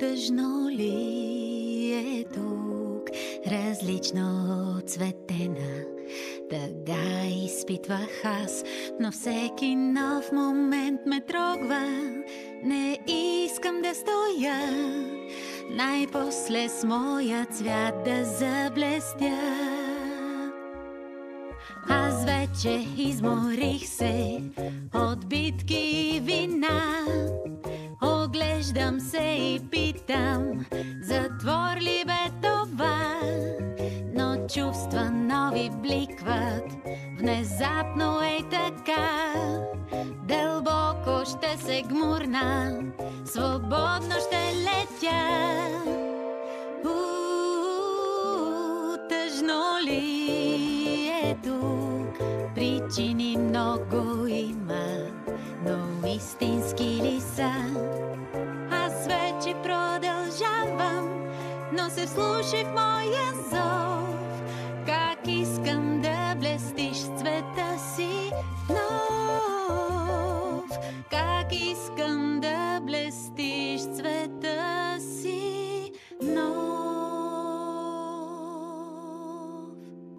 Тъжно ли е тук, различно цветена? Тъга изпитвах аз, но всеки нов момент ме трогва. Не искам да стоя, най-после с моя цвят да заблестя. Аз вече изморих се от битки и вина. Оглеждам се и питам, затвор ли бе това? Но чувства нови бликват, внезапно е така. Дълбоко ще се гмурна, свободно ще летя. Тъжно ли е тук? Причини много има, но истински ли са? Аз вече продължавам, но се вслушай в моя зов. Как искам да